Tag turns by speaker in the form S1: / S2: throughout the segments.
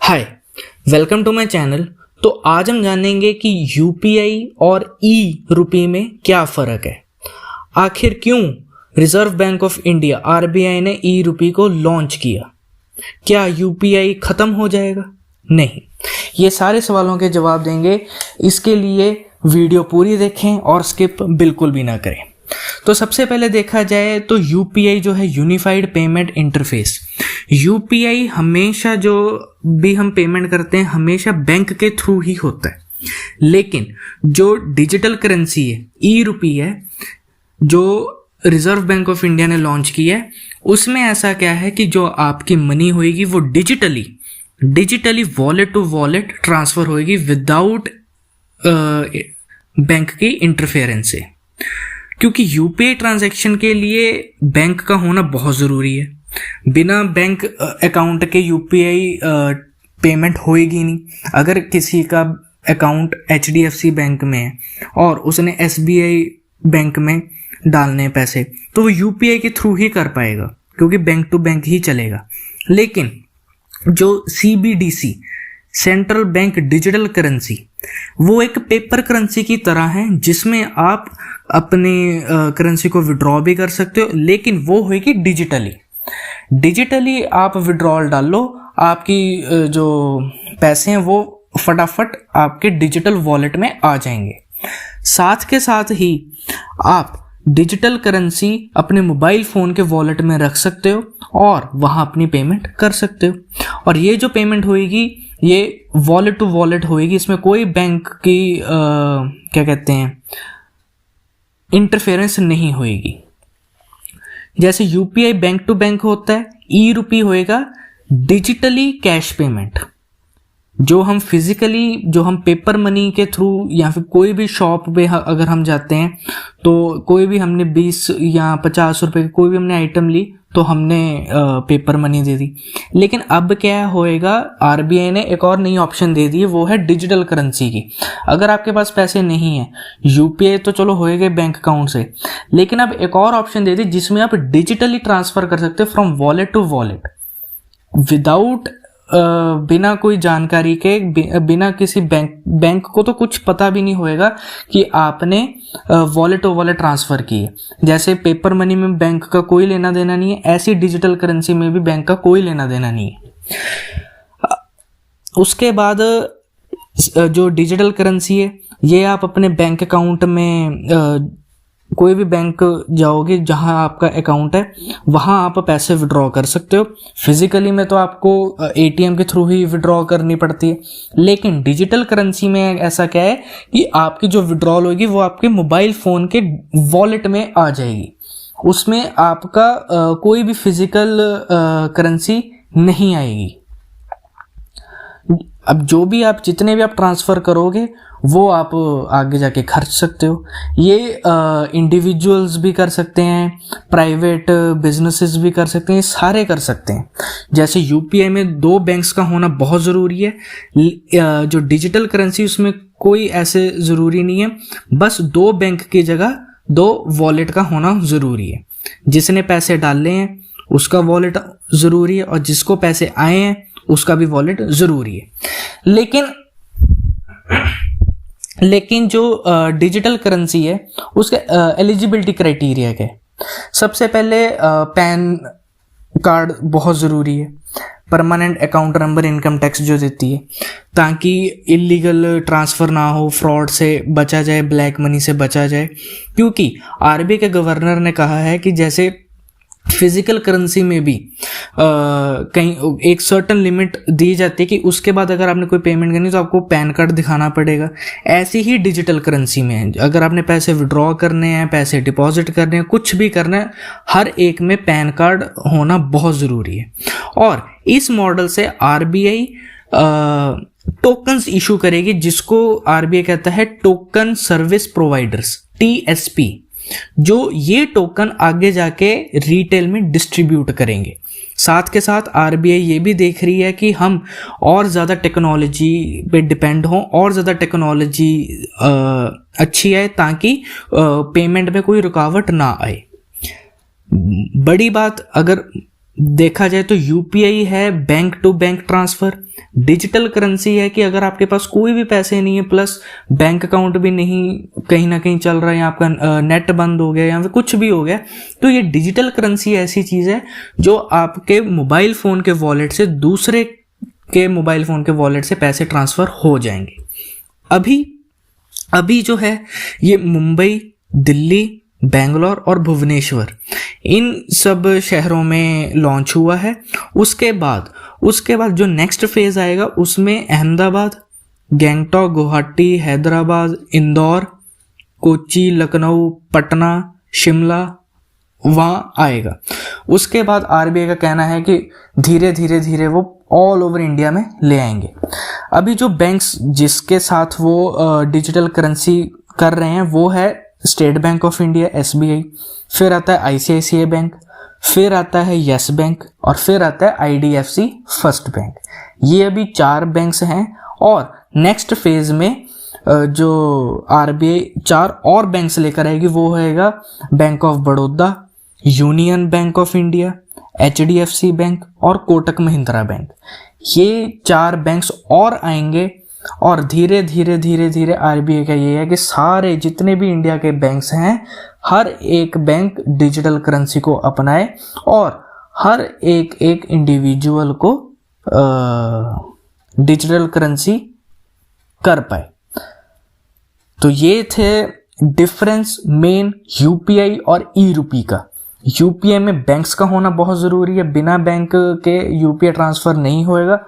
S1: Hi, welcome to my channel. तो आज हम जानेंगे कि यूपीआई और ई रुपये में क्या फ़र्क है। आखिर क्यों reserve bank of India RBI ने ई रुपये को लॉन्च किया। क्या यूपीआई ख़त्म हो जाएगा? नहीं, ये सारे सवालों के जवाब देंगे। इसके लिए वीडियो पूरी देखें और स्किप बिल्कुल भी ना करें। तो सबसे पहले देखा जाए तो यूपीआई जो है यूनिफाइड पेमेंट इंटरफेस। यूपीआई हमेशा जो भी हम पेमेंट करते हैं हमेशा बैंक के थ्रू ही होता है, लेकिन जो डिजिटल करेंसी है ई रुपी है जो रिजर्व बैंक ऑफ इंडिया ने लॉन्च किया है, उसमें ऐसा क्या है कि जो आपकी मनी होएगी वो digitally wallet to wallet transfer होएगी विदाउट बैंक की इंटरफेरेंस से। क्योंकि यूपीआई ट्रांजैक्शन के लिए बैंक का होना बहुत ज़रूरी है। बिना बैंक अकाउंट के यूपीआई पेमेंट होएगी नहीं। अगर किसी का अकाउंट एचडीएफसी बैंक में है और उसने एसबीआई बैंक में डालने पैसे, तो वो यूपीआई के थ्रू ही कर पाएगा क्योंकि बैंक टू बैंक ही चलेगा। लेकिन जो CBDC central bank digital currency, वो एक पेपर करेंसी की तरह है जिसमें आप अपने करेंसी को विड्रॉ भी कर सकते हो, लेकिन वो होगी डिजिटली आप विड्रॉल डाल लो, आपकी जो पैसे हैं वो फटाफट आपके डिजिटल वॉलेट में आ जाएंगे। साथ के साथ ही आप डिजिटल करेंसी अपने मोबाइल फ़ोन के वॉलेट में रख सकते हो और वहाँ अपनी पेमेंट कर सकते हो। और ये जो पेमेंट होएगी ये वॉलेट टू वॉलेट होएगी, इसमें कोई बैंक की क्या कहते हैं इंटरफेरेंस नहीं होएगी। जैसे यूपीआई बैंक टू बैंक होता है, ई रुपी होएगा डिजिटली कैश पेमेंट। जो हम फिजिकली, जो हम पेपर मनी के थ्रू या फिर कोई भी शॉप पे अगर हम जाते हैं तो कोई भी हमने 20 या 50 रुपए की कोई भी हमने आइटम ली तो हमने पेपर मनी दे दी। लेकिन अब क्या होएगा, आरबीआई ने एक और नई ऑप्शन दे दी है, वो है डिजिटल करेंसी की। अगर आपके पास पैसे नहीं है, यूपीआई तो चलो होएगा बैंक अकाउंट से, लेकिन अब एक और ऑप्शन दे दी जिसमें आप डिजिटली ट्रांसफ़र कर सकते हो from wallet to wallet without बिना कोई जानकारी के, बिना किसी बैंक को तो कुछ पता भी नहीं होएगा कि आपने वॉलेट टू वॉलेट ट्रांसफ़र की है। जैसे पेपर मनी में बैंक का कोई लेना देना नहीं है, ऐसी डिजिटल करेंसी में भी बैंक का कोई लेना देना नहीं है। उसके बाद जो डिजिटल करेंसी है ये आप अपने बैंक अकाउंट में कोई भी बैंक जाओगे जहां आपका अकाउंट है वहां आप पैसे विड्रॉ कर सकते हो। फिजिकली में तो आपको एटीएम के थ्रू ही विड्रॉ करनी पड़ती है, लेकिन डिजिटल करेंसी में ऐसा क्या है कि आपकी जो विड्रॉल होगी वो आपके मोबाइल फ़ोन के वॉलेट में आ जाएगी। उसमें आपका कोई भी फिजिकल करेंसी नहीं आएगी। अब जो भी आप जितने भी आप ट्रांसफ़र करोगे वो आप आगे जाके खर्च सकते हो। ये इंडिविजुअल्स भी कर सकते हैं, प्राइवेट बिजनेसेस भी कर सकते हैं, सारे कर सकते हैं। जैसे यूपीआई में 2 बैंक्स का होना बहुत ज़रूरी है, जो डिजिटल करेंसी उसमें कोई ऐसे ज़रूरी नहीं है, बस 2 बैंक की जगह 2 वॉलेट का होना ज़रूरी है। जिसने पैसे डाले हैं उसका वॉलेट ज़रूरी है और जिसको पैसे आए हैं उसका भी वॉलेट ज़रूरी है। लेकिन जो डिजिटल करेंसी है उसके एलिजिबिलिटी क्राइटेरिया क्या है। सबसे पहले पैन कार्ड बहुत ज़रूरी है, permanent account number income tax जो देती है, ताकि इलीगल ट्रांसफ़र ना हो, फ्रॉड से बचा जाए, ब्लैक मनी से बचा जाए। क्योंकि आरबीआई के गवर्नर ने कहा है कि जैसे फिजिकल करेंसी में भी कहीं एक सर्टन लिमिट दी जाती है कि उसके बाद अगर आपने कोई पेमेंट करनी तो आपको पैन कार्ड दिखाना पड़ेगा। ऐसी ही डिजिटल करेंसी में है, अगर आपने पैसे विड्रॉ करने हैं, पैसे डिपॉजिट करने हैं, कुछ भी करना है, हर एक में पैन कार्ड होना बहुत ज़रूरी है। और इस मॉडल से आरबीआई टोकन्स इशू करेगी, जिसको आरबीआई कहता है टोकन सर्विस प्रोवाइडर्स, टीएसपी, जो ये टोकन आगे जाके रिटेल में डिस्ट्रीब्यूट करेंगे। साथ के साथ आरबीआई ये भी देख रही है कि हम और ज़्यादा टेक्नोलॉजी पे डिपेंड हों और ज़्यादा टेक्नोलॉजी अच्छी आए ताकि पेमेंट में कोई रुकावट ना आए। बड़ी बात, अगर देखा जाए तो यूपीआई है bank to bank transfer. Digital currency है कि अगर आपके पास कोई भी पैसे नहीं है, प्लस बैंक अकाउंट भी नहीं कहीं ना कहीं चल रहा है, या आपका नेट बंद हो गया या फिर कुछ भी हो गया, तो ये डिजिटल करेंसी ऐसी चीज़ है जो आपके मोबाइल फ़ोन के वॉलेट से दूसरे के मोबाइल फ़ोन के वॉलेट से पैसे ट्रांसफ़र हो जाएंगे। अभी जो है ये मुंबई, दिल्ली, बेंगलोर और भुवनेश्वर, इन सब शहरों में लॉन्च हुआ है। उसके बाद जो नेक्स्ट फेज़ आएगा उसमें अहमदाबाद, गैंगटॉक, गुवाहाटी, हैदराबाद, इंदौर, कोच्चि, लखनऊ, पटना, शिमला वहाँ आएगा। उसके बाद आरबीआई का कहना है कि धीरे धीरे वो ऑल ओवर इंडिया में ले आएंगे। अभी जो बैंक्स जिसके साथ वो डिजिटल करेंसी कर रहे हैं वो है state bank of India SBI, फिर आता है ICICI बैंक, फिर आता है यस बैंक और फिर आता है IDFC फर्स्ट बैंक। ये अभी 4 बैंक्स हैं और नेक्स्ट फेज में जो आरबीआई 4 और बैंक्स लेकर आएगी वो होएगा bank of Baroda, union bank of India, HDFC bank और कोटक महिंद्रा बैंक। ये 4 बैंक्स और आएंगे और धीरे धीरे आरबीआई का ये है कि सारे जितने भी इंडिया के बैंक्स हैं हर एक बैंक डिजिटल करेंसी को अपनाए और हर एक इंडिविजुअल को डिजिटल करेंसी कर पाए। तो ये थे डिफरेंस मेन यूपीआई और ई रुपी का। यूपीआई में बैंक्स का होना बहुत ज़रूरी है, बिना बैंक के यूपीआई ट्रांसफ़र नहीं होएगा।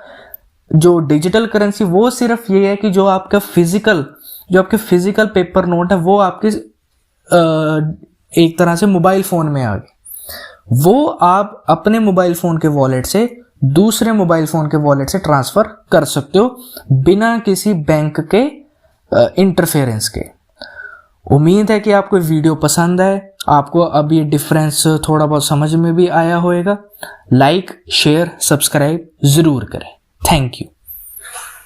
S1: जो डिजिटल करेंसी वो सिर्फ ये है कि जो आपके फिजिकल पेपर नोट है वो आपके एक तरह से मोबाइल फ़ोन में आ गए, वो आप अपने मोबाइल फ़ोन के वॉलेट से दूसरे मोबाइल फ़ोन के वॉलेट से ट्रांसफ़र कर सकते हो बिना किसी बैंक के इंटरफेरेंस के। उम्मीद है कि आपको वीडियो पसंद आए, आपको अब ये डिफरेंस थोड़ा बहुत समझ में भी आया होगा। लाइक, शेयर, सब्सक्राइब ज़रूर करें। Thank you.